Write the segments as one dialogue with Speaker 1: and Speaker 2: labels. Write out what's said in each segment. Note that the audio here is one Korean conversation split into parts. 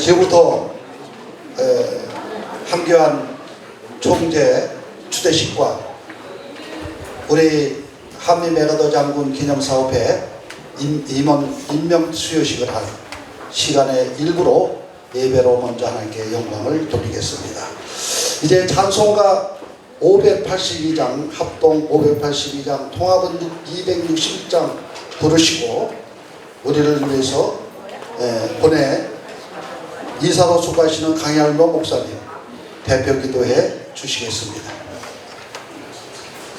Speaker 1: 지금부터 함교안 총재 추대식과 우리 한미메가더 장군 기념사업회 임원 임명 수여식을 할 시간의 일부로 예배로 먼저 하나님께 영광을 돌리겠습니다. 이제 찬송가 582장 합동 582장 통합은 261장 부르시고 우리를 위해서 본회 이사로 수고하시는 강얄로 목사님 대표 기도해 주시겠습니다.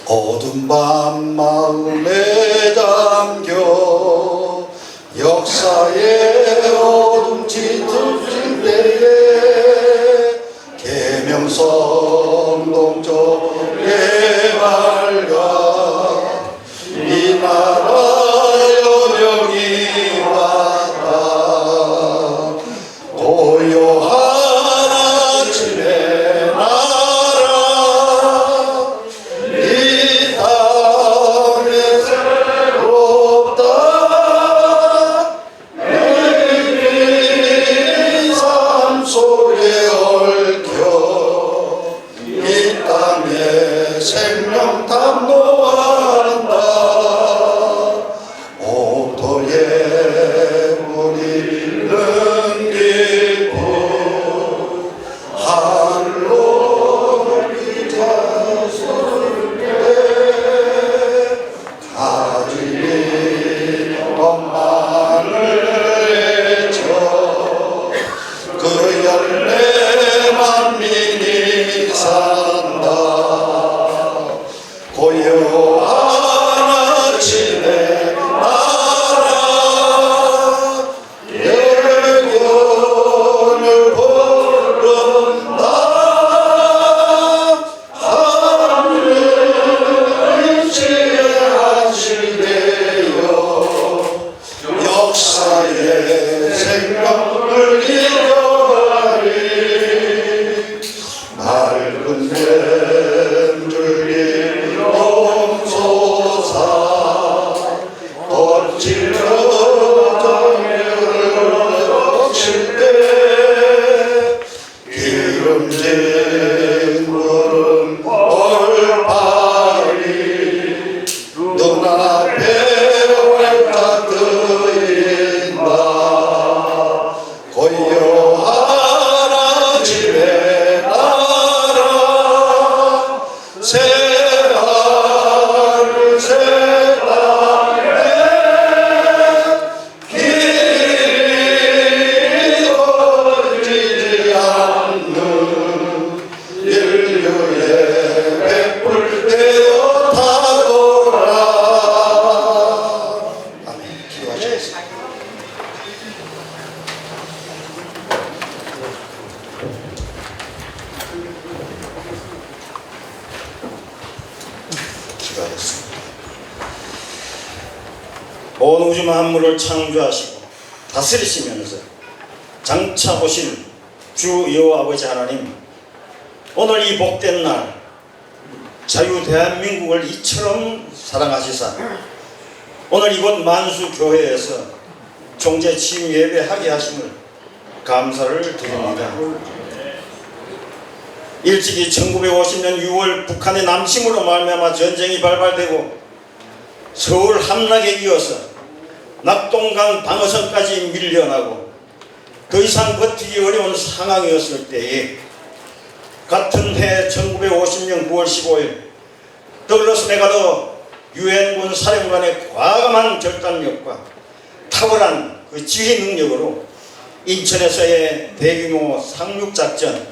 Speaker 1: 어둠 밤 마음에 잠겨 역사의 어둠 짙은 때에 계명성 동쪽에 밝아 이 나라 여명이 왔다. 고요한 아침의 나라 이 땅에 새롭다. 내 삶 속에 얽혀 이 땅에 생명 담노한다. 옥토에 물이 깊이 하늘로 비춰설 때 가지리 엄마를 외쳐 그 열매 만민이 산다. 고요한 아침에 나라 예견을 부른다. 하늘을 지혜하시되어 역사의 생명을 이겨가리. 맑은 뱀줄기 용소사 덧질러 정열을 적실 때 기름진 구름 올바리 눈앞에 활짝 뜨인다. 고요한 아침에 나라 새하늘 새 땅에 길이 거지지 않는 인류의 백불되어 타도라. 아멘. 기도하시겠습니다. 기도하겠습니다.
Speaker 2: 온 우주 만물을 창조하시고 다스리시면서 장차 오실 주 여호와 아버지 하나님, 오늘 이 복된 날 자유 대한민국을 이처럼 사랑하시사 오늘 이곳 만수교회에서 총재 취임 예배하게 하심을 감사를 드립니다. 일찍이 1950년 6월 북한의 남침으로 말미암아 전쟁이 발발되고 서울 함락에 이어서 낙동강 방어선까지 밀려나고 더 이상 버티기 어려운 상황이었을 때에 같은 해 1950년 9월 15일 더글러스 메가더 유엔군 사령관의 과감한 결단력과 탁월한 그 지휘 능력으로 인천에서의 대규모 상륙작전,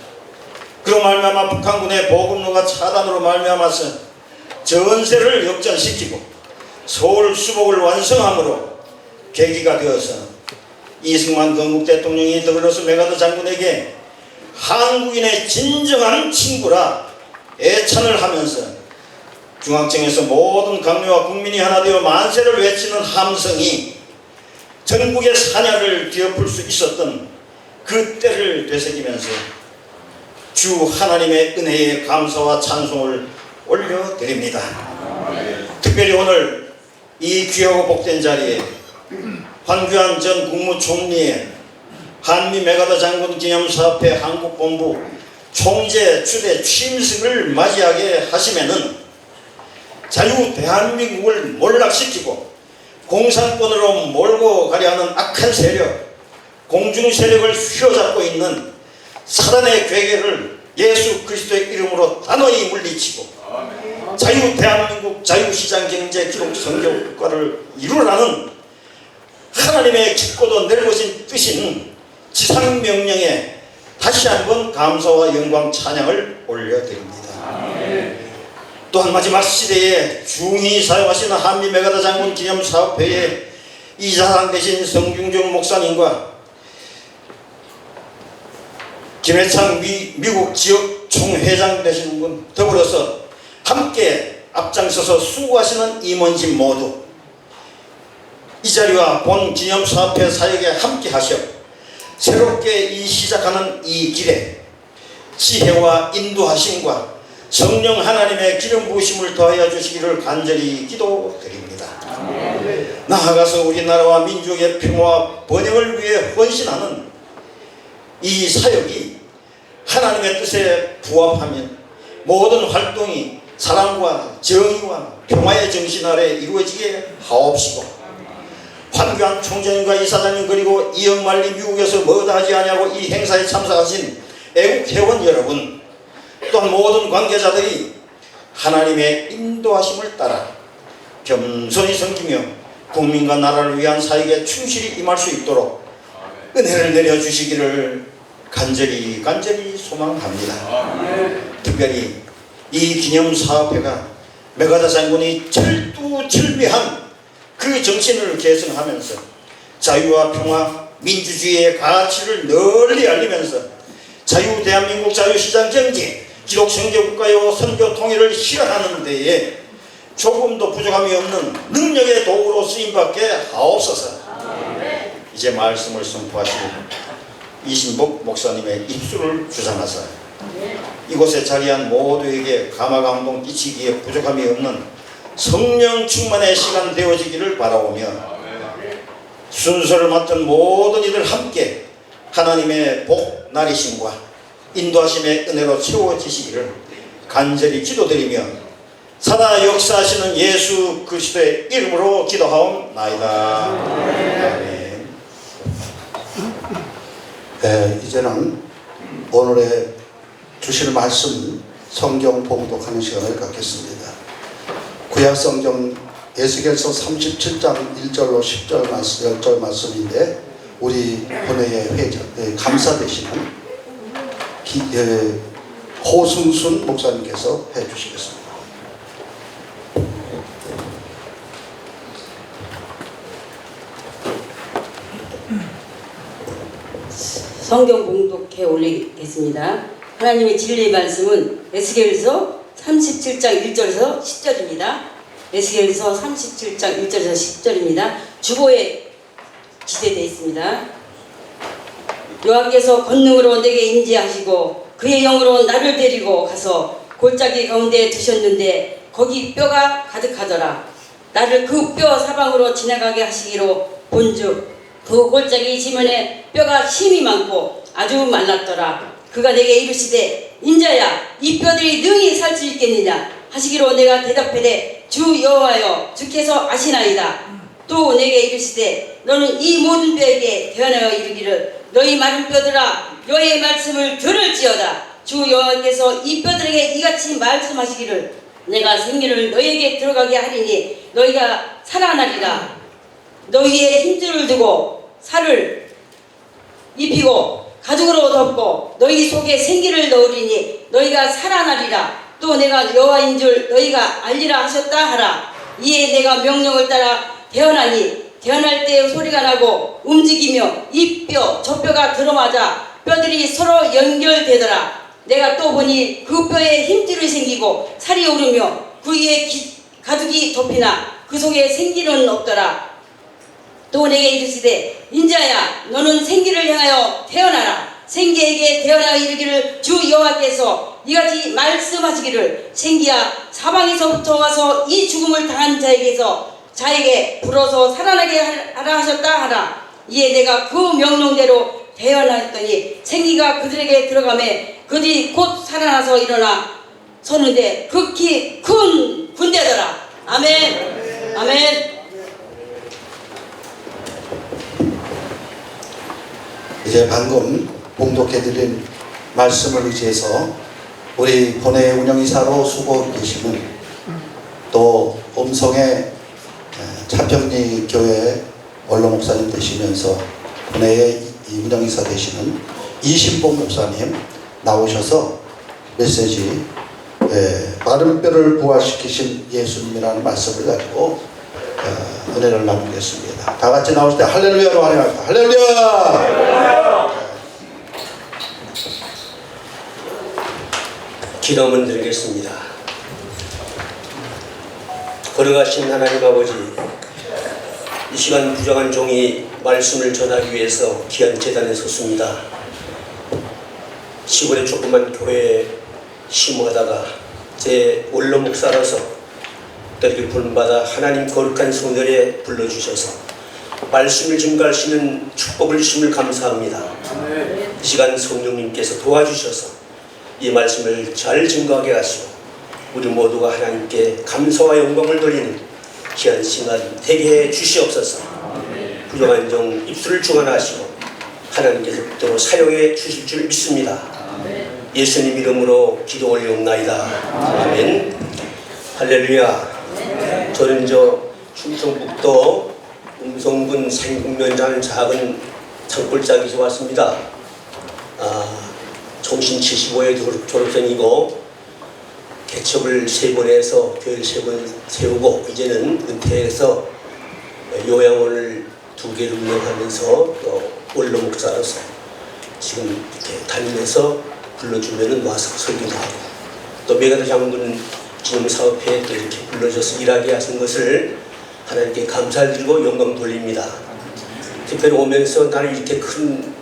Speaker 2: 그로 말미암아 북한군의 보급로가 차단으로 말미암아서 전세를 역전시키고 서울 수복을 완성함으로 계기가 되어서 이승만 건국 대통령이 더글러스 메가더 장군에게 한국인의 진정한 친구라 애찬을 하면서 중앙청에서 모든 강요와 국민이 하나 되어 만세를 외치는 함성이 전국의 사냐를 뒤엎을 수 있었던 그 때를 되새기면서 주 하나님의 은혜에 감사와 찬송을 올려드립니다. 특별히 오늘 이 귀하고 복된 자리에 황교안 전 국무총리의 한미 메가더 장군 기념사업회 한국본부 총재 추대 취임식을 맞이하게 하시면은 자유 대한민국을 몰락시키고 공산권으로 몰고 가려 하는 악한 세력, 공중 세력을 휘어잡고 있는 사단의 괴계를 예수 그리스도의 이름으로 단호히 물리치고 자유 대한민국 자유시장 경제 기록 성경 국가를 이루라는 하나님의 깊고도 넓으신 뜻인 지상명령에 다시 한번 감사와 영광 찬양을 올려드립니다. 또한 마지막 시대에 중히 사용하시는 한미 메가더 장군 기념사업회의 이사장 되신 성중정 목사님과 김해창 미국 지역 총회장 되시는 분 더불어서 함께 앞장서서 수고하시는 임원진 모두 이 자리와 본 기념사업회 사역에 함께 하셔 새롭게 시작하는 이 길에 지혜와 인도하심과 성령 하나님의 기름 부으심을 더하여 주시기를 간절히 기도드립니다. 나아가서 우리나라와 민족의 평화와 번영을 위해 헌신하는 이 사역이 하나님의 뜻에 부합하면 모든 활동이 사랑과 정의와 평화의 정신 아래 이루어지게 하옵시고 황교안 총장님과 이사장님 그리고 이영만리 미국에서 뭐다하지 아니하고 이 행사에 참석하신 애국 회원 여러분 또한 모든 관계자들이 하나님의 인도하심을 따라 겸손히 섬기며 국민과 나라를 위한 사역에 충실히 임할 수 있도록 은혜를 내려주시기를 간절히 소망합니다. 특별히 이 기념사업회가 메가더 장군이 철두철미한 그 정신을 계승하면서 자유와 평화, 민주주의의 가치를 널리 알리면서 자유 대한민국 자유시장 경제, 기독 성교국가요 선교 통일을 실현하는 데에 조금도 부족함이 없는 능력의 도구로 쓰임받게 하옵소서. 이제 말씀을 선포하실 이신복 목사님의 입술을 주장하사 이곳에 자리한 모두에게 감화감동 끼치기에 부족함이 없는 성령 충만의 시간 되어지기를 바라오며 순서를 맡은 모든 이들 함께 하나님의 복 나리심과 인도하심의 은혜로 채워지시기를 간절히 기도드리며 사나 역사하시는 예수 그리스도의 이름으로 기도하옵나이다. 아멘.
Speaker 1: 네, 이제는 오늘의 주실 말씀 성경 봉독하는 시간을 갖겠습니다. 구약성경 에스겔서 37장 1절로 10절 말씀인데 우리 본회의 회장 감사 되시는 호승순 목사님께서 해주시겠습니다.
Speaker 3: 성경 봉독해 올리겠습니다. 하나님의 진리의 말씀은 에스겔서 37장 1절에서 10절입니다. 에스겔서 37장 1절에서 10절입니다. 주보에 기재되어 있습니다. 여호와께서 권능으로 내게 임재하시고 그의 영으로 나를 데리고 가서 골짜기 가운데 두셨는데 거기 뼈가 가득하더라. 나를 그 뼈 사방으로 지나가게 하시기로 본즉 그 골짜기 지면에 뼈가 힘이 많고 아주 말랐더라. 그가 내게 이르시되 인자야 이 뼈들이 능히 살 수 있겠느냐 하시기로 내가 대답하되 주 여호와여 주께서 아시나이다. 또 내게 이르시되 너는 이 모든 뼈에게 대언하여 이르기를 너희 마른 뼈들아 여호와의 말씀을 들을지어다. 주 여호와께서 이 뼈들에게 이같이 말씀하시기를 내가 생기를 너희에게 들어가게 하리니 너희가 살아나리라. 너희의 힘줄을 두고 살을 입히고 가죽으로 덮고 너희 속에 생기를 넣으리니 너희가 살아나리라. 또 내가 여호와인 줄 너희가 알리라 하셨다 하라. 이에 내가 명령을 따라 대언하니 대언할 때 소리가 나고 움직이며 이 뼈 저 뼈가 들어맞아 뼈들이 서로 연결되더라. 내가 또 보니 그 뼈에 힘줄이 생기고 살이 오르며 그 위에 가죽이 덮이나 그 속에 생기는 없더라. 또 내게 이르시되 인자야 너는 생기를 향하여 태어나라. 생기에게 태어나여 이르기를 주 여호와께서 이같이 말씀하시기를 생기야 사방에서부터 와서 이 죽음을 당한 자에게 불어서 살아나게 하라 하셨다 하라. 이에 내가 그 명령대로 되어나 했더니 생기가 그들에게 들어가매 그들이 곧 살아나서 일어나 서는데 극히 큰 군대더라. 아멘. 아멘.
Speaker 1: 이제 방금 봉독해드린 말씀을 의지해서 우리 본회 운영이사로 수고하고 계시는 또 음성의 차평리 교회 원로 목사님 되시면서 본회의 운영이사 되시는 이신봉 목사님 나오셔서 메시지 마른 뼈를 부활시키신 예수님이라는 말씀을 가지고 은혜를 나누겠습니다. 다 같이 나올 때 할렐루야로 환영합니다. 할렐루야!
Speaker 4: 기도문 드리겠습니다. 걸어가신 하나님 아버지, 이 시간 부정한 종이 말씀을 전하기 위해서 귀한 제단에 섰습니다. 시골의 조그만 교회에 심호하다가 제 원로 목사로서 때리게 부름받아 하나님 거룩한 성전에 불러주셔서 말씀을 증거하시는 축복을 주심을 감사합니다. 이 시간 성령님께서 도와주셔서 이 말씀을 잘 증거하게 하시고 우리 모두가 하나님께 감사와 영광을 돌리는 귀한 시간 되게 해 주시옵소서. 부정한 종 입술을 주관하시고 하나님께서 또 사용해 주실 줄 믿습니다. 예수님 이름으로 기도 올리옵나이다. 아멘. 할렐루야. 저는 충청북도 음성군 생국면장 작은 산골짜기에서 왔습니다. 정신 75회 졸업생이고 개척을 3번 해서 교회를 3번 세우고 이제는 은퇴해서 요양원을 2개를 운영하면서 또 원로 목사로서 지금 이렇게 다니면서 불러주면은 와서 설교도 하고 또 메가드 장군 기념사업회에 또 이렇게 불러줘서 일하게 하신 것을 하나님께 감사를 드리고 영광 돌립니다. 특별히 오면서 나는 이렇게 큰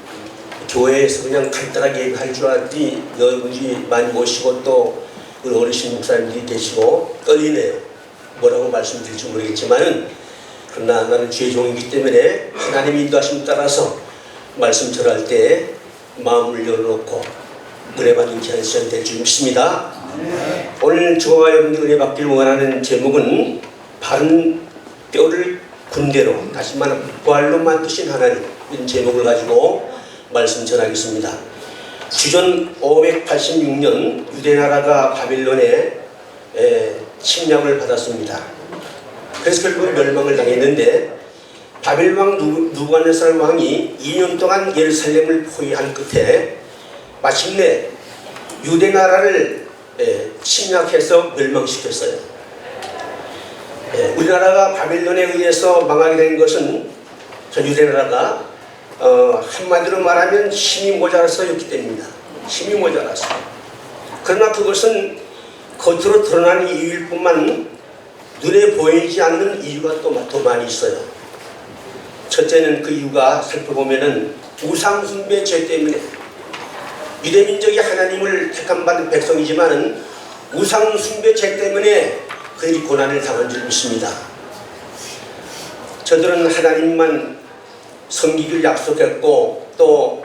Speaker 4: 교회에서 그냥 간단하게 할 줄 알았더니 여러분이 많이 오시고 또 우리 어르신 목사님들이 계시고 떨리네요. 뭐라고 말씀드릴지 모르겠지만은 그러나 나는 주의 종이기 때문에 하나님 인도하심 따라서 말씀 전할 때 마음을 열어놓고 은혜 받는 귀한 시간 될 줄 믿습니다. 오늘 저와 여러분들 은혜 받기를 원하는 제목은 바른 뼈를 군대로 다시 말하면 부활로 만드신 하나님, 이런 제목을 가지고 말씀 전하겠습니다. 주전 586년 유대나라가 바빌론에 침략을 받았습니다. 그래서 결국 멸망을 당했는데 바빌 왕 누부갓네살 왕이 2년 동안 예루살렘을 포위한 끝에 마침내 유대나라를 침략해서 멸망시켰어요. 우리나라가 바빌론에 의해서 망하게 된 것은 저 유대나라가 한마디로 말하면 힘이 모자라서였기 때문입니다. 힘이 모자라서. 그러나 그것은 겉으로 드러나는 이유일 뿐만 눈에 보이지 않는 이유가 또 더 많이 있어요. 첫째는 그 이유가 살펴보면은 우상숭배 죄 때문에 유대민족이 하나님을 택함받은 백성이지만은 우상숭배 죄 때문에 그들이 고난을 당한 줄 믿습니다. 저들은 하나님만 섬기기를 약속했고 또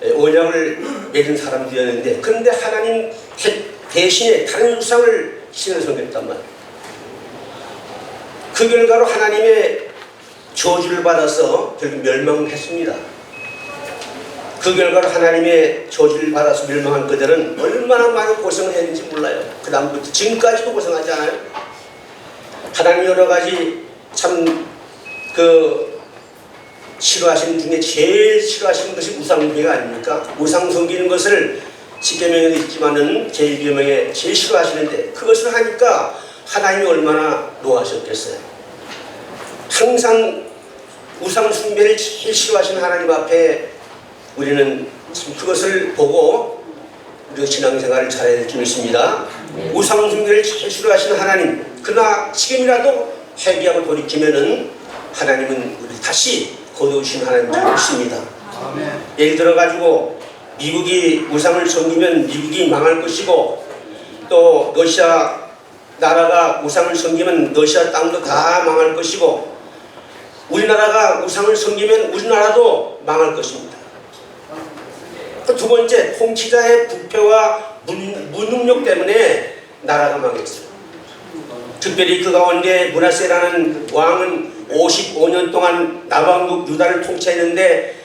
Speaker 4: 언약을 맺은 사람들이었는데 그런데 하나님 대신에 다른 우상을 신을 섬겼단 말이에요. 그 결과로 하나님의 저주를 받아서 결국 멸망했습니다. 그 결과로 하나님의 저주를 받아서 멸망한 그들은 얼마나 많은 고생을 했는지 몰라요. 그 다음부터 지금까지도 고생하지 않아요? 하나님 여러 가지 참 싫어하시는 중에 제일 싫어하시는 것이 우상숭배가 아닙니까? 우상 섬기는 것을 10계명에도 있지만은 제1계명에 제일 싫어하시는데 그것을 하니까 하나님이 얼마나 노하셨겠어요. 항상 우상숭배를 제일 싫어하시는 하나님 앞에 우리는 참 그것을 보고 우리가 신앙생활을 잘해야 될 줄 믿습니다. 우상숭배를 제일 싫어하시는 하나님, 그러나 지금이라도 회개하고 돌이키면은 하나님은 우리 다시 거두신 하나님인 줄 믿습니다. 예를 들어 가지고 미국이 우상을 섬기면 미국이 망할 것이고 또 러시아 나라가 우상을 섬기면 러시아 땅도 다 망할 것이고 우리나라가 우상을 섬기면 우리나라도 망할 것입니다. 또 두 번째, 통치자의 부패와 무능력 때문에 나라가 망했어요. 특별히 그 가운데 므낫세라는 왕은 55년 동안 남왕국 유다를 통치했는데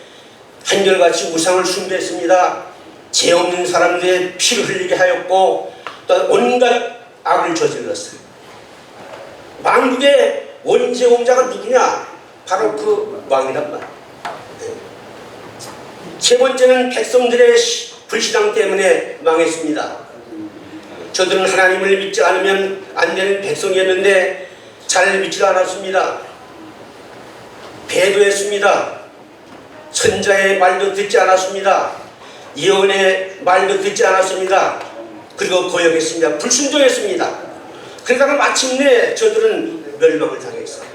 Speaker 4: 한결같이 우상을 숭배했습니다. 죄 없는 사람들의 피를 흘리게 하였고 또 온갖 악을 저질렀어요. 왕국의 원죄공자가 누구냐? 바로 그 왕이란 말이에요. 세 번째는 백성들의 불신앙 때문에 망했습니다. 저들은 하나님을 믿지 않으면 안 되는 백성이었는데 잘 믿지 않았습니다. 배도했습니다. 선자의 말도 듣지 않았습니다. 예언의 말도 듣지 않았습니다. 그리고 거역했습니다. 불순종했습니다. 그러다가 마침내 저들은 멸망을 당했어요.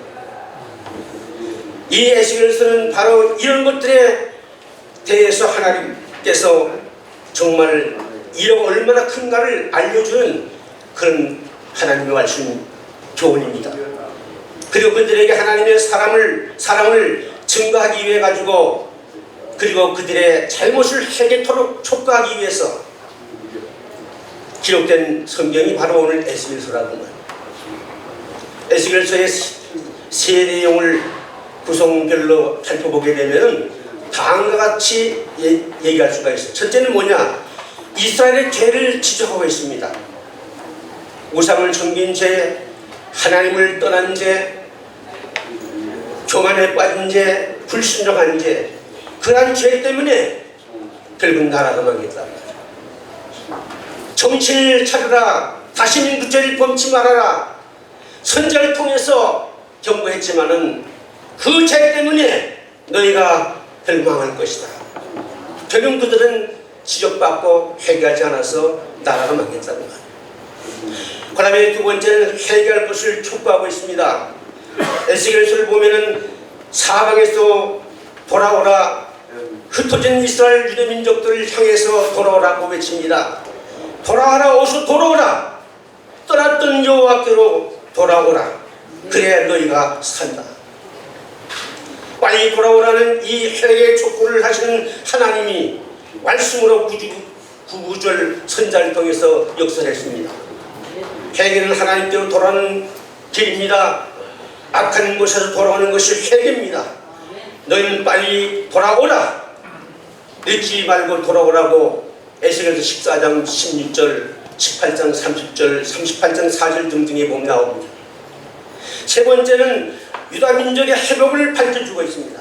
Speaker 4: 이 에스겔서는 바로 이런 것들에 대해서 하나님께서 정말 이런 얼마나 큰가를 알려주는 그런 하나님의 말씀 교훈입니다. 그리고 그들에게 하나님의 사랑을 증거하기 위해 가지고 그리고 그들의 잘못을 해결토록 촉구하기 위해서 기록된 성경이 바로 오늘 에스겔서라고 말합니다. 에스겔서의 세 내용을 구성별로 살펴보게 되면 다음과 같이 얘기할 수가 있어요. 첫째는 뭐냐? 이스라엘의 죄를 지적하고 있습니다. 우상을 섬긴 죄, 하나님을 떠난 죄, 교만에 빠진 죄, 불순종한 죄, 그러한 죄 때문에 결국 나라가 망했다. 정신을 차려라. 다시는 그 죄를 범치 말아라. 선자를 통해서 경고했지만은 그 죄 때문에 너희가 멸망할 것이다. 결국 그들은 지적받고 회개하지 않아서 나라가 망했다는 거예요. 그 다음에 두 번째는 회개할 것을 촉구하고 있습니다. 에스겔서를 보면은 사방에서 돌아오라, 흩어진 이스라엘 유대 민족들을 향해서 돌아오라고 외칩니다. 돌아와라, 어서 돌아오라, 떠났던 여호와께로 돌아오라, 그래야 너희가 산다. 빨리 돌아오라는 이 회개의 촉구를 하시는 하나님이 말씀으로 구구절 선자를 통해서 역설했습니다. 회개는 하나님께로 돌아오는 길입니다. 악한 곳에서 돌아오는 것이 회개입니다. 너희는 빨리 돌아오라, 늦지 말고 돌아오라고 에스겔서 14장 16절, 18장 30절, 38장 4절 등등에 보면 나옵니다. 세 번째는 유다 민족의 회복을 밝혀주고 있습니다.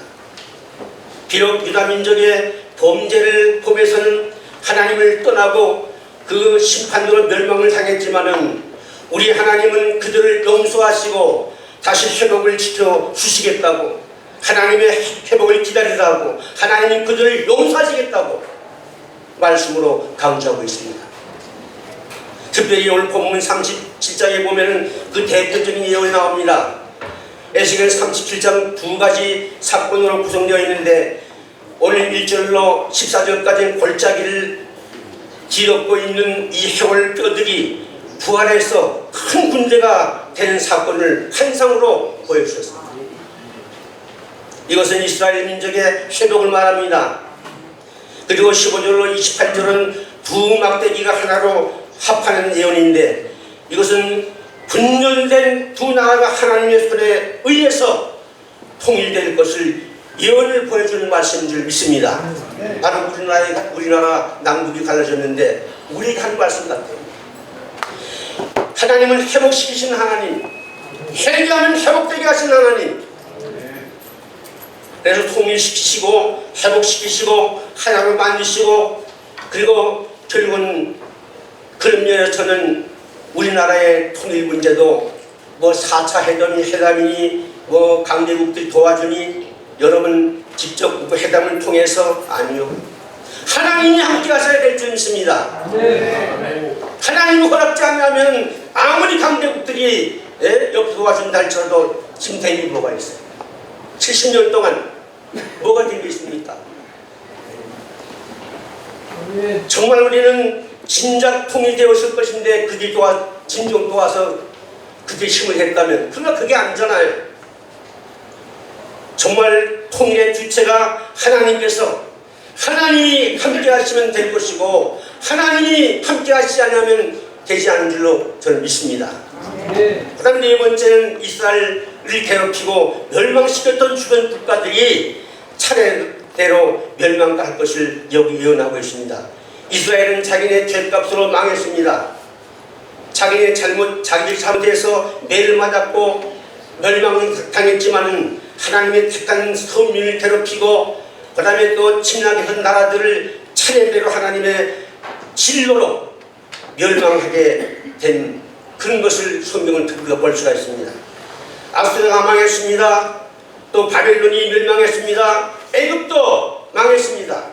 Speaker 4: 비록 유다 민족의 범죄를 범해서는 하나님을 떠나고 그 심판으로 멸망을 당했지만은 우리 하나님은 그들을 용서하시고 다시 회복을 지켜 주시겠다고, 하나님의 회복을 기다리라고, 하나님은 그들을 용서하시겠다고 말씀으로 강조하고 있습니다. 특별히 오늘 본문 37장에 보면은 그 대표적인 예언이 나옵니다. 에스겔 37장 두 가지 사건으로 구성되어 있는데 오늘 1절로 14절까지는 골짜기를 뒤덮고 있는 이 해골 뼈들이 부활해서 큰 군대가 되는 사건을 환상으로 보여주셨습니다. 이것은 이스라엘 민족의 회복을 말합니다. 그리고 15절로 28절은 두 막대기가 하나로 합하는 예언인데 이것은 분열된 두 나라가 하나님의 손에 의해서 통일될 것을 예언을 보여주는 말씀인 줄 믿습니다. 바로 우리나라 남북이 갈라졌는데 우리에게 한 말씀 같아요. 하나님은 회복시키신 하나님, 회개하면 회복되게 하신 하나님. 그래서 통일시키시고 회복시키시고 하나로 만드시고 그리고 결국은 그런 면에서는 우리나라의 통일 문제도 뭐 4차 회담이니 뭐 강대국들이 도와주니 여러분 직접 회담을 통해서 아니요. 하나님이 함께 하셔야 될 줄 믿습니다. 하나님이 허락지 않으면 아무리 강대국들이 옆에 도와준다 할지라도 짐탱이 뭐가 있어요. 70년 동안 뭐가 된 게 있습니까? 정말 우리는 진작 통일되었을 것인데 그들이 진정 도와서 그들이 힘을 했다면 그러나 그게 아니잖아요. 정말 통일의 주체가 하나님께서 하나님이 함께 하시면 될 것이고 하나님이 함께 하시지 않으면 되지 않은 줄로 저는 믿습니다. 그 다음 네 번째는 이스라엘을 괴롭히고 멸망시켰던 주변 국가들이 차례대로 멸망할 것을 여기 예언하고 있습니다. 이스라엘은 자기네 죄값으로 망했습니다. 자기들이 잘못해서 매를 맞았고 멸망을 당했지만은 하나님의 택한 선민을 괴롭히고 그 다음에 또 침략했던 나라들을 차례대로 하나님의 진로로 멸망하게 된 그런 것을 성경을 우리가 볼 수가 있습니다. 아수르가 망했습니다. 또 바벨론이 멸망했습니다. 애굽도 망했습니다.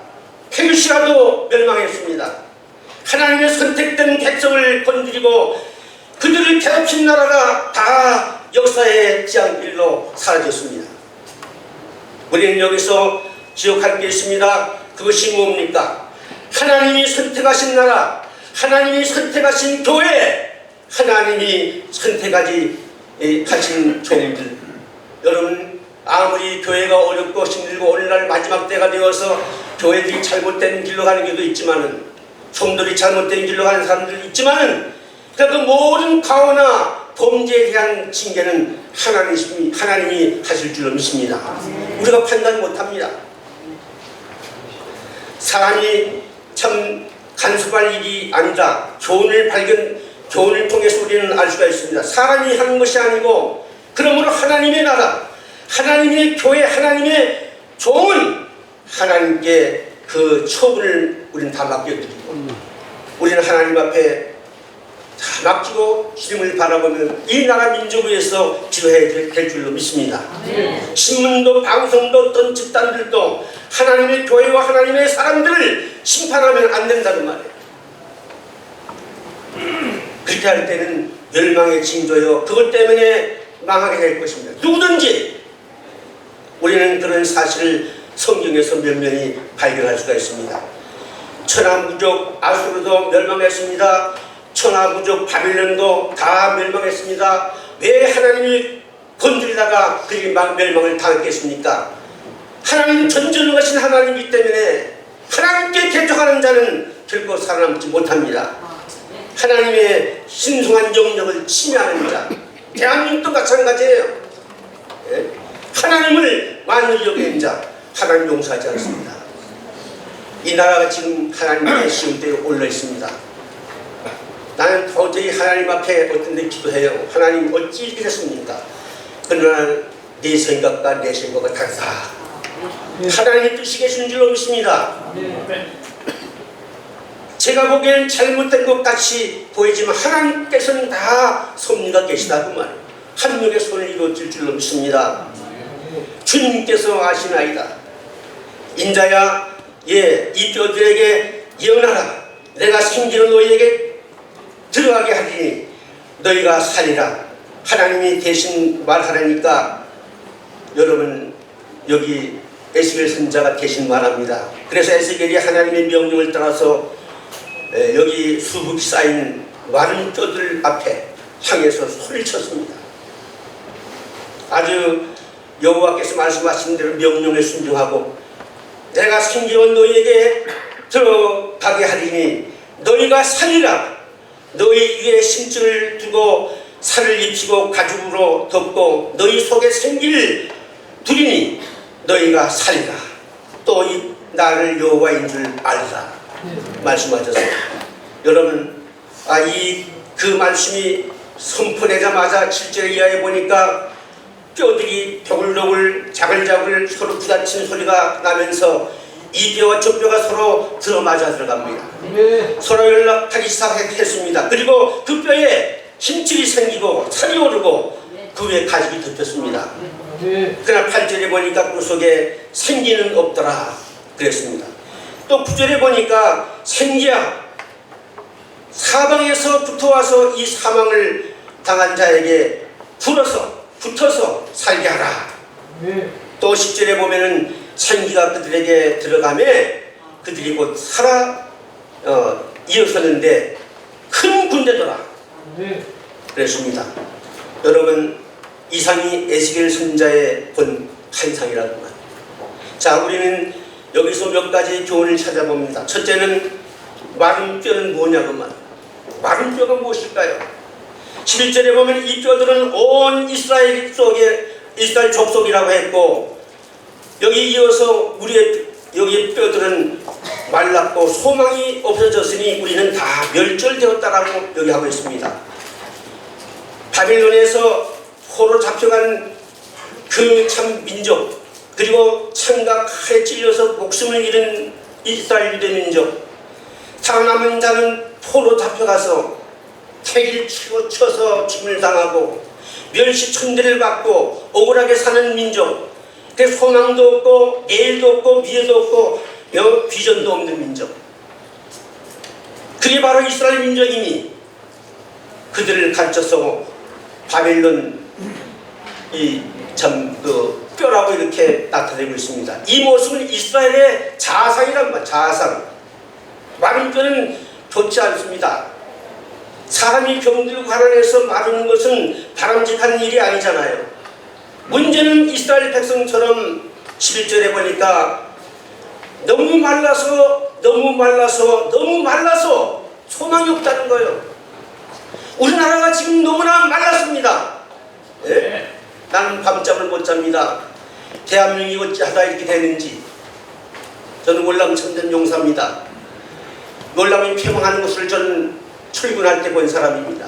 Speaker 4: 페르시아도 멸망했습니다. 하나님의 선택된 백성을 건드리고 그들을 괴롭힌 나라가 다 역사의 지향길로 사라졌습니다. 우리는 여기서 기억할 게 있습니다. 그것이 뭡니까? 하나님이 선택하신 나라, 하나님이 선택하신 교회, 하나님이 선택하신 종들. 여러분, 아무리 교회가 어렵고 힘들고 오늘날 마지막 때가 되어서 교회들이 잘못된 길로 가는 길도 있지만은, 성도들이 잘못된 길로 가는 사람들도 있지만은, 그 모든 가오나 범죄에 대한 징계는 하나님이 하실 줄로 믿습니다. 우리가 판단 못합니다. 사람이 참 간섭할 일이 아니다. 교훈을 통해서 우리는 알 수가 있습니다. 사람이 하는 것이 아니고, 그러므로 하나님의 나라, 하나님의 교회, 하나님의 종은 하나님께 그 처분을 우리는 다 맡겨드리고, 우리는 하나님 앞에 다 맡기고 주님을 바라보면 이 나라 민족을 위해서 기도해야 될 줄로 믿습니다. 신문도 방송도 어떤 집단들도 하나님의 교회와 하나님의 사람들을 심판하면 안 된다는 말이에요. 그렇게 할 때는 멸망의 징조요, 그것 때문에 망하게 될 것입니다. 누구든지 우리는 그런 사실을 성경에서 면면히 발견할 수가 있습니다. 천하무적 아수르도 멸망했습니다. 천하무적 바빌론도 다 멸망했습니다. 왜 하나님이 건드리다가 그들이 멸망을 당했겠습니까? 하나님 전전하신 하나님이기 때문에 하나님께 개척하는 자는 결코 살아남지 못합니다. 하나님의 신성한 영역을 침해하는 자, 대한민국도 마찬가지예요. 하나님을 만을 여기는 자, 하나님 용서하지 않습니다. 이 나라가 지금 하나님의 시험대에 올라 있습니다. 나는 도저히 하나님 앞에 어떤 데 기도해요. 하나님 어찌 이렇게 됐습니까? 그러나 내 생각과 내 생각은 다르다. 하나님의 뜻이 계시는 줄로 믿습니다. 제가 보기엔 잘못된 것 같이 보이지만 하나님께서는 다 섭리가 계시다 그 말. 한 명의 손을 이루어질 줄로 믿습니다. 주님께서 아시나이다. 인자야, 이 뼈들에게 예언하라. 내가 생기는 너희에게 들어가게 하리니 너희가 살리라. 하나님이 대신 말하라니까 여러분 여기 에스겔 선자가 대신 말합니다. 그래서 에스겔이 하나님의 명령을 따라서 여기 수북이 쌓인 마른 뼈들 앞에 향해서 소리를 쳤습니다. 아주 여호와께서 말씀하신 대로 명령에 순종하고 내가 생기는 너희에게 들어가게 하리니 너희가 살리라. 너희 위에 심줄을 두고 살을 입히고 가죽으로 덮고 너희 속에 생기를 두리니 너희가 살리라. 또 이 나를 여호와인 줄 알라. 말씀하셨어요. 여러분, 그 말씀이 선포되자마자 7절 이하에 보니까 뼈들이 더글더글 자글자글 서로 부딪히는 소리가 나면서 이 뼈와 저 뼈가 서로 들어맞아 들어갑니다. 서로 연락하기 시작했습니다. 그리고 그 뼈에 힘줄이 생기고 살이 오르고 그 위에 가죽이 덮였습니다. 그러나 8절에 보니까 그 속에 생기는 없더라 그랬습니다. 또 9절에 보니까 생기야 사방에서 붙어와서 이 사망을 당한 자에게 붙어서 살게 하라. 또 10절에 보면은 생기가 그들에게 들어가매 그들이 곧 살아 일어섰는데 큰 군대더라 그랬습니다. 여러분, 이상이 에스겔 선자의 본 환상이라고 합니다. 자, 우리는 여기서 몇 가지 교훈을 찾아봅니다. 첫째는 마른 뼈는 뭐냐고 말. 마른 뼈가 무엇일까요? 11절에 보면 이 뼈들은 온 이스라엘 족속이라고 했고, 여기 이어서 우리의 여기 뼈들은 말랐고 소망이 없어졌으니 우리는 다 멸절되었다라고 여기 하고 있습니다. 바빌론에서 포로 잡혀간 그 참 민족, 그리고 창과 칼에 찔려서 목숨을 잃은 이스라엘 유대 민족, 살아남은 자는 포로 잡혀가서 태기를 쳐서 죽임을 당하고 멸시 천대를 받고 억울하게 사는 민족, 그래서 소망도 없고 내일도 없고 미래도 없고 비전도 없는 민족, 그게 바로 이스라엘 민족이니 그들을 가르쳐서 바벨론 그 뼈라고 이렇게 나타내고 있습니다. 이 모습은 이스라엘의 자상이란 말, 자상. 마른 뼈는 좋지 않습니다. 사람이 병들고 가난해서 마르는 것은 바람직한 일이 아니잖아요. 문제는 이스라엘 백성처럼 11절에 보니까 너무 말라서 소망이 없다는 거예요. 우리나라가 지금 너무나 말랐습니다. 예? 나는 밤잠을 못 잡니다. 대한민국이 어찌하다 이렇게 되는지. 저는 월남 청년 용사입니다. 월남이 폐망하는 것을 저는 출근할 때 본 사람입니다.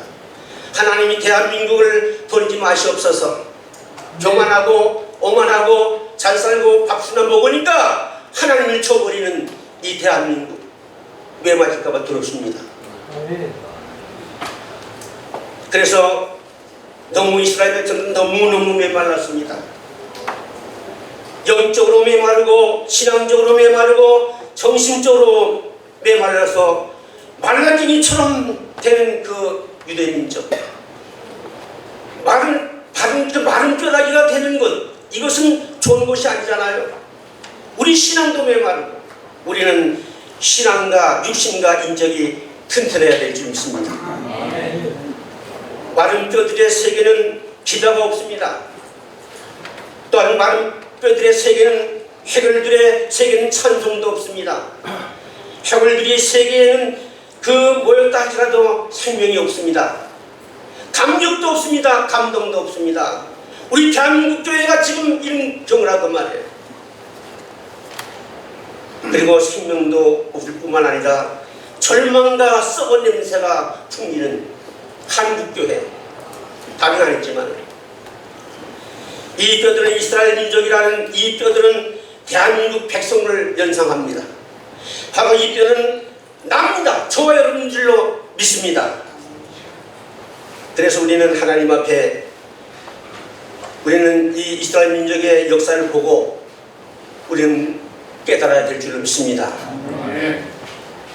Speaker 4: 하나님이 대한민국을 버리지 마시옵소서. 교만하고 오만하고 잘 살고 밥수나 먹으니까 하나님을 쳐버리는 이 대한민국, 왜 맞을까봐 두렵습니다. 그래서 너무 이스라엘 백성은 너무너무 메말랐습니다. 영적으로 메마르고 신앙적으로 메마르고 정신적으로 메말라서 말라깽이처럼 되는 그 유대민족, 마른 뼈다귀가 되는 것, 이것은 좋은 것이 아니잖아요. 우리 신앙도 메마르고 우리는 신앙과 육신과 인적이 튼튼해야 될 줄 믿습니다. 마른 뼈들의 세계는 기다가 없습니다. 또한 마른 뼈들의 세계는 해골들의 세계는 찬송도 없습니다. 해골들의 세계에는 그 모였다 할지라도 생명이 없습니다. 감격도 없습니다. 감동도 없습니다. 우리 대한민국 교회가 지금 이런 경우라고 말해요. 그리고 생명도 없을 뿐만 아니라 절망과 썩은 냄새가 풍기는 한국교회, 답은 아니지만 이 뼈들은 이스라엘 민족이라는 이 뼈들은 대한민국 백성을 연상합니다. 바로 이 뼈는 납니다. 저와 여러분 줄로 믿습니다. 그래서 우리는 하나님 앞에, 우리는 이 이스라엘 민족의 역사를 보고 우리는 깨달아야 될 줄로 믿습니다.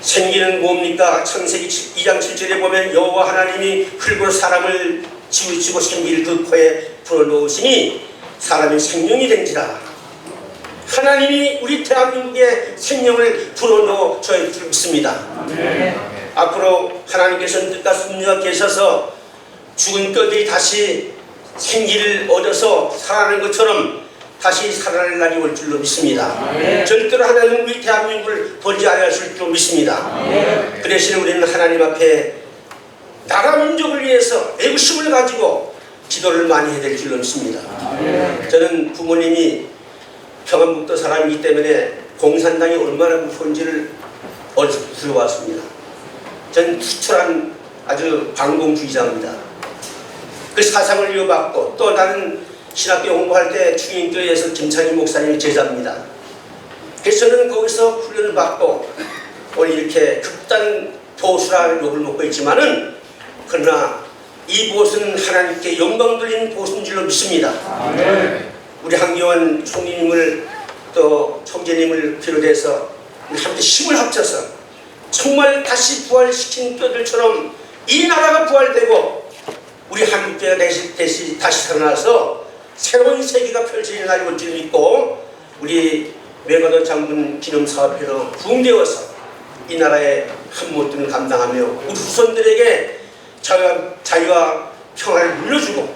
Speaker 4: 생기는 뭡니까? 창세기 2장 7절에 보면 여호와 하나님이 흙으로 사람을 지으시고 생기를 그 코에 불어넣으시니 사람이 생명이 된지라. 하나님이 우리 대한민국에 생명을 불어넣어 저희 줄 믿습니다. 앞으로 하나님께서는 뜻과 섭리가 계셔서 죽은 뼈들이 다시 생기를 얻어서 살아나는 것처럼 다시 살아날 날이 올 줄로 믿습니다. 절대로 하나님은 우리 대한민국을 버리지 않으실 줄로 믿습니다. 그 대신에 우리는 하나님 앞에 나라 민족을 위해서 애국심을 가지고 기도를 많이 해야 될 줄로 믿습니다. 저는 부모님이 평안북도 사람이기 때문에 공산당이 얼마나 무서운지를 어려서부터 들어왔습니다. 저는 투철한 아주 반공주의자입니다. 그 사상을 이어받고, 또 나는 신학교 공부할 때 충인교회에서 김창희 목사님의 제자입니다. 그래서 저는 거기서 훈련을 받고 오늘 이렇게 극단 보수라 욕을 먹고 있지만은, 그러나 이 보수는 하나님께 영광 돌리는 보수인 줄로 믿습니다. 우리 한기원 총리님을 또 총재님을 비롯해서 함께 힘을 합쳐서 정말 다시 부활시킨 뼈들처럼 이 나라가 부활되고 우리 한국교회가 다시 살아나서 새로운 세계가 펼쳐지는 날이 올 줄 믿고, 우리 외과도 장군 기념사업회로 부흥되어서 이 나라의 한 모든 감당하며 우리 후손들에게 자유와 평화를 물려주고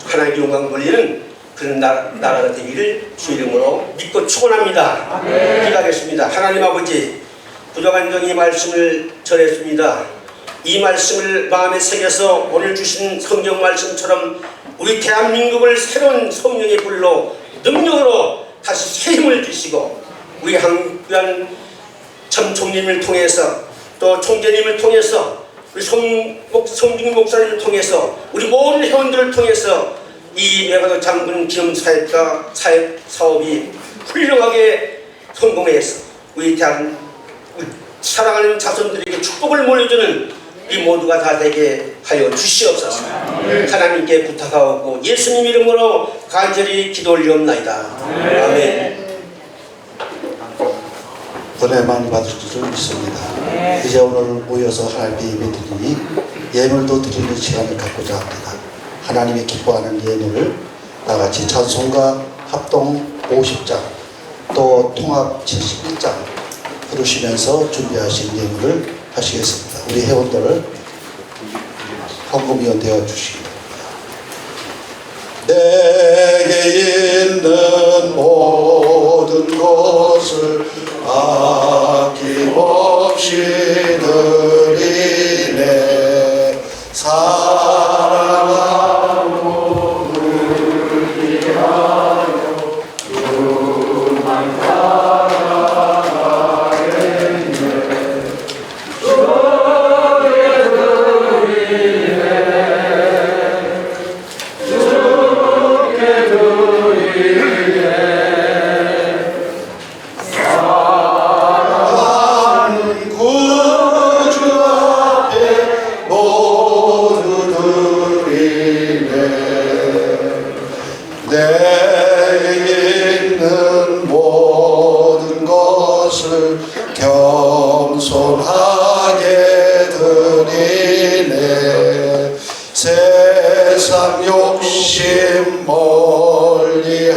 Speaker 4: 하나님의 영광 돌리는 그런 나라가 되기를 주 이름으로 믿고 축원합니다. 기도하겠습니다. 하나님 아버지, 부족한 종이 말씀을 전했습니다. 이 말씀을 마음에 새겨서 오늘 주신 성경 말씀처럼 우리 대한민국을 새로운 성령의 불로 능력으로 다시 새 힘을 주시고, 우리 한국한 전 총리님을 통해서 또 총재님을 통해서 우리 성중기 목사님을 통해서 우리 모든 회원들을 통해서 이 메가더 장군 기념 사업이 훌륭하게 성공해서 우리 사랑하는 자손들에게 축복을 몰려주는 우리 모두가 다 되게 하여 주시옵소서. 하나님께 부탁하고 예수님 이름으로 간절히 기도 올리옵나이다. 아멘.
Speaker 1: 은혜 많이 받을 줄 믿습니다. 이제 오늘 모여서 하나님께 예배드리니 예물도 드리는 시간을 갖고자 합니다. 하나님이 기뻐하는 예물을 나같이 찬송가 합동 50장 또 통합 71장 부르시면서 준비하신 예물을 하시겠습니다. 우리 회원들 헌금위원 되어 주시기 바랍니다. 내게 있는 모든 것을 아낌없이 드리네. 사랑하고 의지하여 주만 사랑하겠네. 주께 드리네. 주께 드리네. 사랑하는 구주 앞에 모두 드리네. 내게 있는 모든 것을 겸손하게 드리네. 세상 욕심 멀리하니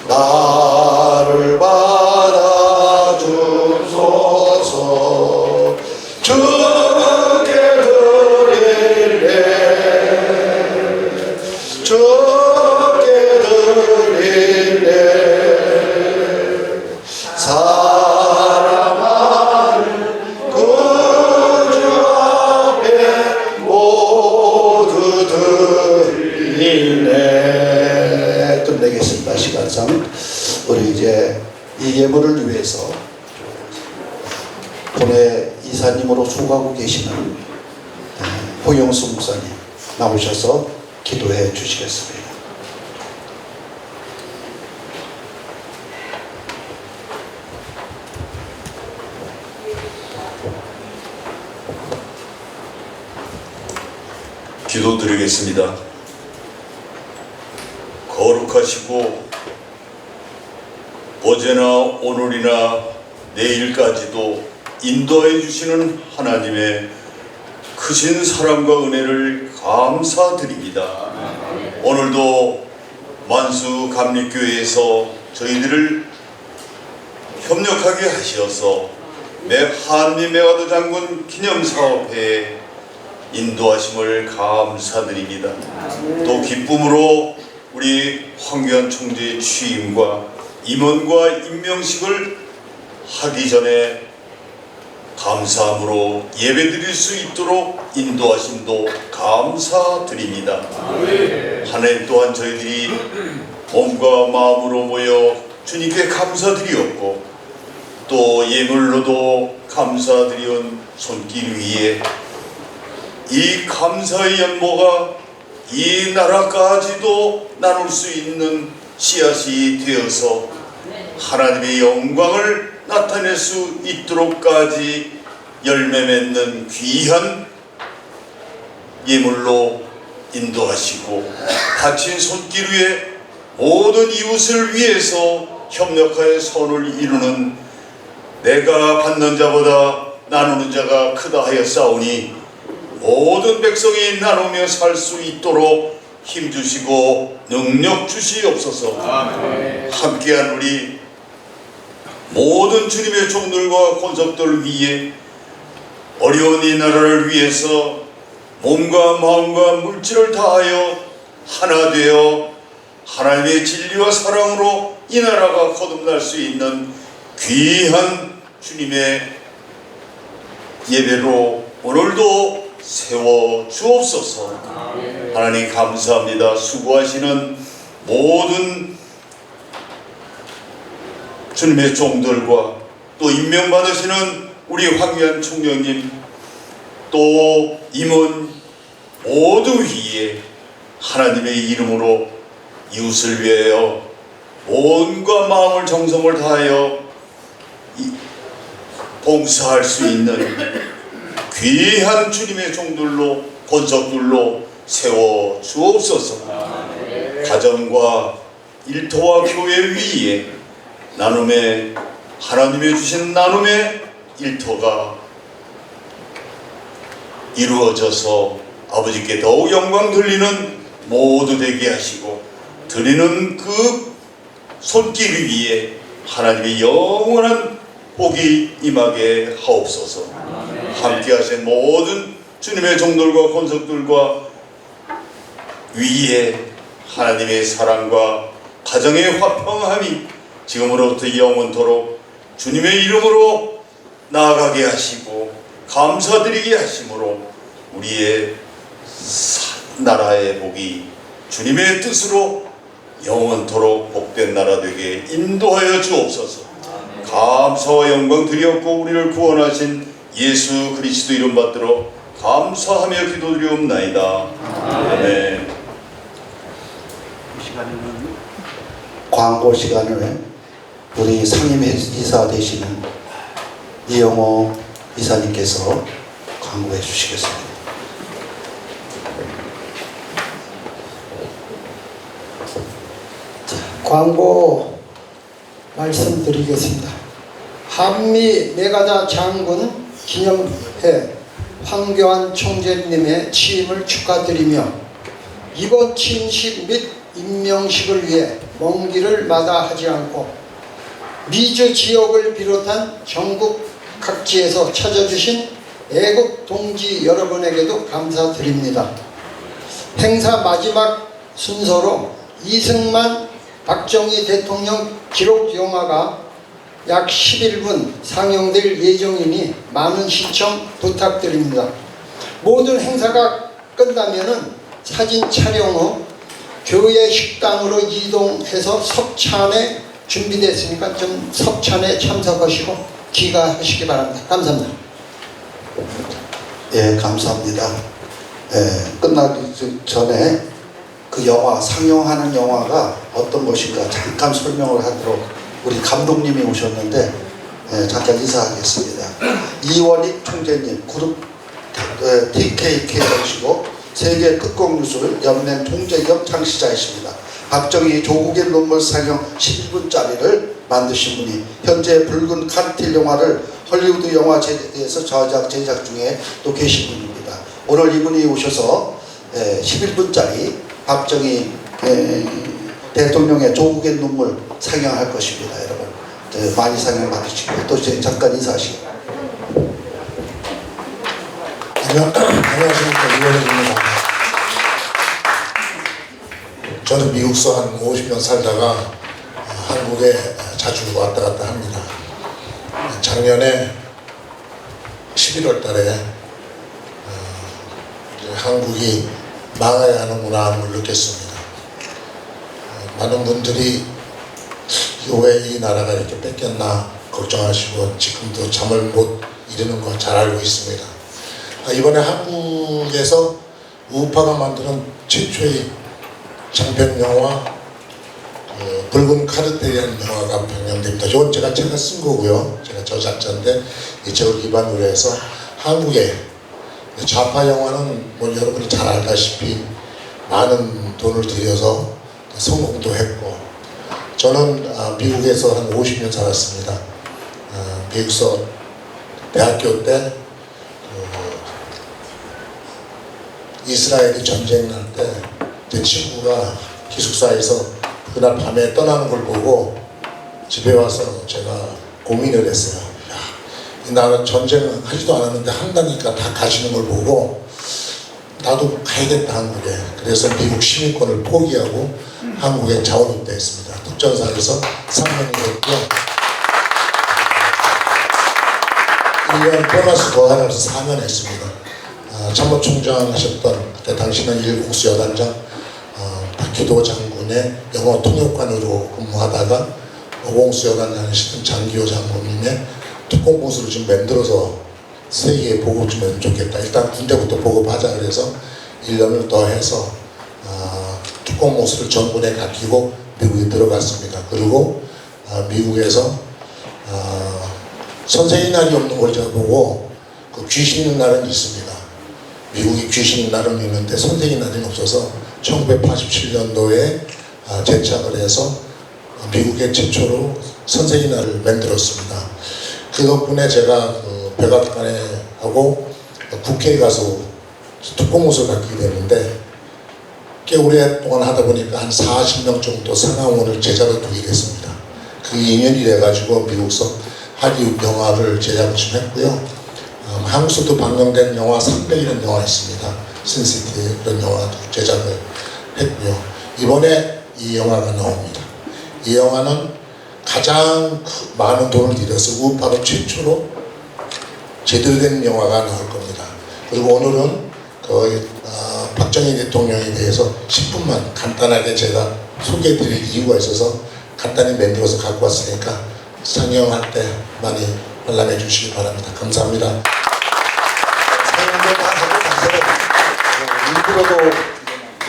Speaker 1: 나를 받아주소서. 주께 드리네. 주께 드리네. 사랑하는 구주 앞에 모두 드리네. 끝내겠습니다. 시간상 우리 이제 이 예물을 위해서 본회 이사님으로 수고하고 계시는 홍영수 목사님 나오셔서 기도해 주시겠습니다.
Speaker 5: 기도드리겠습니다. 거룩하시고 어제나 오늘이나 내일까지도 인도해 주시는 하나님의 크신 사랑과 은혜를 감사드립니다. 오늘도 만수 감리교회에서 저희들을 협력하게 하셔서 한미 메가더 장군 기념사업회에 인도하심을 감사드립니다. 또 기쁨으로 우리 황교안 총재의 취임과 임원과 임명식을 하기 전에 감사함으로 예배드릴 수 있도록 인도하심도 감사드립니다. 하나님 또한 저희들이 몸과 마음으로 모여 주님께 감사드리었고 또 예물로도 감사드리온 손길 위에 이 감사의 연모가 이 나라까지도 나눌 수 있는 씨앗이 되어서 하나님의 영광을 나타낼 수 있도록까지 열매 맺는 귀한 예물로 인도하시고 바친 손길 위에 모든 이웃을 위해서 협력하여 선을 이루는 내가 받는 자보다 나누는 자가 크다 하였사오니 모든 백성이 나누며 살 수 있도록 힘주시고 능력 주시옵소서. 아멘. 함께한 우리 모든 주님의 종들과 권속들 위해 어려운 이 나라를 위해서 몸과 마음과 물질을 다하여 하나 되어 하나님의 진리와 사랑으로 이 나라가 거듭날 수 있는 귀한 주님의 예배로 오늘도 세워 주옵소서. 하나님 감사합니다. 수고하시는 모든 주님의 종들과 또 임명받으시는 우리 황교안 총장님 또 임원 모두 위에 하나님의 이름으로 이웃을 위하여 온갖 마음을 정성을 다하여 봉사할 수 있는 귀한 주님의 종들로 권속들로 세워 주옵소서. 가정과 일터와 교회 위에 나눔의 하나님의 주신 나눔의 일터가 이루어져서 아버지께 더욱 영광 돌리는 모두 되게 하시고 드리는 그 손길 위에 하나님의 영원한 복이 임하게 하옵소서. 함께 하신 모든 주님의 종들과 권속들과 위에 하나님의 사랑과 가정의 화평함이 지금으로부터 영원토록 주님의 이름으로 나아가게 하시고 감사드리게 하심으로 우리의 나라의 복이 주님의 뜻으로 영원토록 복된 나라 되게 인도하여 주옵소서. 감사와 영광 드리옵고 우리를 구원하신 예수 그리스도 이름 받들어 감사하며 기도드리옵나이다. 아멘.
Speaker 1: 광고 시간을 우리 상임 이사 되시는 이영호 이사님께서 광고해 주시겠습니다.
Speaker 6: 광고 말씀드리겠습니다. 한미 메가다 장군 기념회 황교안 총재님의 취임을 축하드리며 이번 취임식 및 임명식을 위해 먼 길을 마다하지 않고 미주 지역을 비롯한 전국 각지에서 찾아주신 애국 동지 여러분에게도 감사드립니다. 행사 마지막 순서로 이승만 박정희 대통령 기록 영화가 약 11분 상영될 예정이니 많은 시청 부탁드립니다. 모든 행사가 끝나면은 사진 촬영 후 교회 식당으로 이동해서 석찬에 준비됐으니까 좀 석찬에 참석하시고 귀가하시기 바랍니다. 감사합니다.
Speaker 1: 예, 감사합니다. 예, 끝나기 전에 그 영화, 상영하는 영화가 어떤 것인가 잠깐 설명을 하도록 우리 감독님이 오셨는데 예, 잠깐 인사하겠습니다. 이원익 총재님, 그룹 TKK이시고 세계 특공유술 연맹 총재 겸 창시자이십니다. 박정희 조국의 눈물 상영 11분짜리를 만드신 분이 현재 붉은 칸틸 영화를 헐리우드 영화제에서 제작 중에 또 계신 분입니다. 오늘 이분이 오셔서 11분짜리 박정희 대통령의 조국의 눈물 상영할 것입니다. 여러분 많이 상영 받으시고 또 잠깐 인사하시고.
Speaker 7: 안녕하십니까, 이원익입니다. 저는 미국서 한 50년 살다가 한국에 자주 왔다 갔다 합니다. 작년에 11월 달에 한국이 망해야 하는구나 하는 걸 느꼈습니다. 많은 분들이 왜 이 나라가 이렇게 뺏겼나 걱정하시고 지금도 잠을 못 이루는 거 잘 알고 있습니다. 이번에 한국에서 우파가 만드는 최초의 장편 영화 붉은 카르텔이라는 영화가 방영됩니다. 이건 제가 쓴 거고요. 제가 저작자인데 이 책을 기반으로 해서 한국의 좌파 영화는 뭐 여러분이 잘 알다시피 많은 돈을 들여서 성공도 했고 저는 미국에서 한 50년 살았습니다. 미국서 대학교 때 이스라엘이 전쟁 날 때 제 친구가 기숙사에서 그날 밤에 떠나는 걸 보고 집에 와서 제가 고민을 했어요. 야, 이 나라 전쟁 하지도 않았는데 한다니까 다 가시는 걸 보고 나도 가야겠다 한국에. 그래서 미국 시민권을 포기하고 한국에 자원 입대했습니다. 특전사에서 3년이 됐고요. 1년 보너스 더 하면서 4년 했습니다. 참모총장 하셨던 그때 당시는 일국수 여단장 박희도 장군의 영어 통역관으로 근무하다가 오공수 여단장 하시던 장기호 장군님의 특공보수를 좀 만들어서 세계에 보급 좀 하면 좋겠다. 일단 군대부터 보급하자 그래서 1년을 더 해서 특공모수를 전군에 맡기고 미국에 들어갔습니다. 그리고 미국에서 선생의 날이 없는 걸 제가 보고 그 귀신 있는 날은 있습니다. 미국이 귀신 있는 날은 있는데 선생의 날은 없어서 1987년도에 제착을 해서 미국의 최초로 선생의 날을 만들었습니다. 그 덕분에 제가 그 백악관에 하고 국회에 가서 특공모습을 갖게 되는데 꽤 오랫동안 하다 보니까 한 40명 정도 상하원을 제자로 두게 됐습니다. 그 인연이 돼가지고 미국서 할리우드 영화를 제작을 좀 했고요. 한국서도 방영된 영화 300이라는 영화 있습니다. 신시티 그런 영화도 제작을 했고요. 이번에 이 영화가 나옵니다. 이 영화는 가장 많은 돈을 들여서 우파로 최초로 제대로 된 영화가 나올 겁니다. 그리고 오늘은 박정희 대통령에 대해서 10분만 간단하게 제가 소개해드릴 이유가 있어서 간단히 만들어서 갖고 왔으니까 상영할 때 많이 관람해 주시기 바랍니다. 감사합니다.
Speaker 1: 상영도 다 하고 가서 일부러도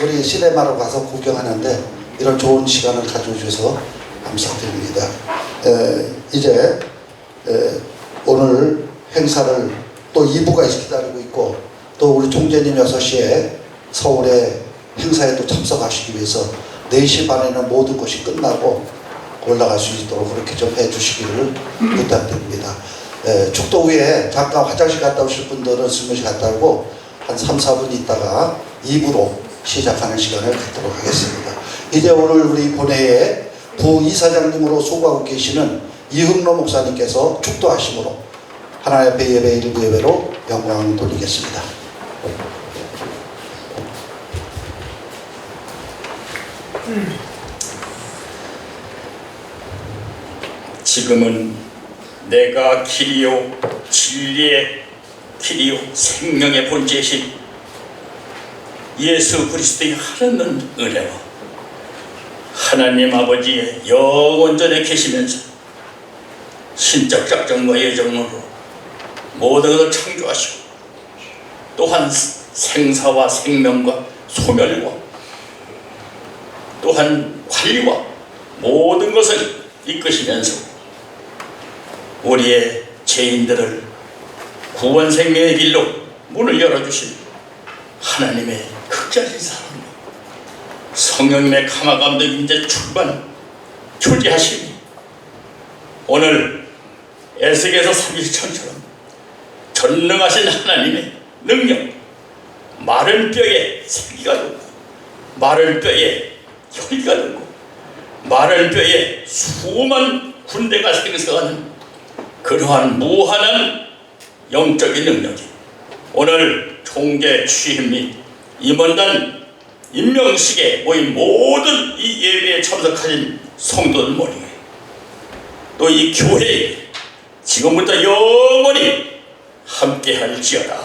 Speaker 1: 우리 시네마로 가서 구경하는데 이런 좋은 시간을 가져주셔서 감사드립니다. 이제 오늘 행사를 또 2부가 기다리고 있고 또 우리 총재님 6시에 서울에 행사에도 참석하시기 위해서 4시 반에는 모든 것이 끝나고 올라갈 수 있도록 그렇게 좀 해주시기를 부탁드립니다. 축도 후에 잠깐 화장실 갔다 오실 분들은 슬며시 갔다 오고 한 3, 4분 있다가 2부로 시작하는 시간을 갖도록 하겠습니다. 이제 오늘 우리 본회의 부이사장님으로 소구하고 계시는 이흥로 목사님께서 축도하심으로 하나님 앞에 예배 일부 예배로 영광을 돌리겠습니다.
Speaker 8: 지금은 내가 길이요 진리의 길이요 생명의 본체이신 예수 그리스도의 하나님 은혜와 하나님 아버지의 영원전에 계시면서 신적 작정과 예정으로 모든 것을 창조하시고 또한 생사와 생명과 소멸과 또한 관리와 모든 것을 이끄시면서 우리의 죄인들을 구원 생명의 길로 문을 열어주신 하나님의 극자신 사랑 성령님의 감화 감동 인재 출반 교제하시니 오늘 에스겔서 30장처럼 전능하신 하나님의 능력 마른 뼈에 생기가 돋고 마른 뼈에 혈기가 돋고 마른 뼈에 수많은 군대가 생성하는 그러한 무한한 영적인 능력이 오늘 총재 취임 및 임원단 임명식에 모인 모든 이 예배에 참석하신 성도들 모임에 또 이 교회에 지금부터 영원히 함께 할지어다.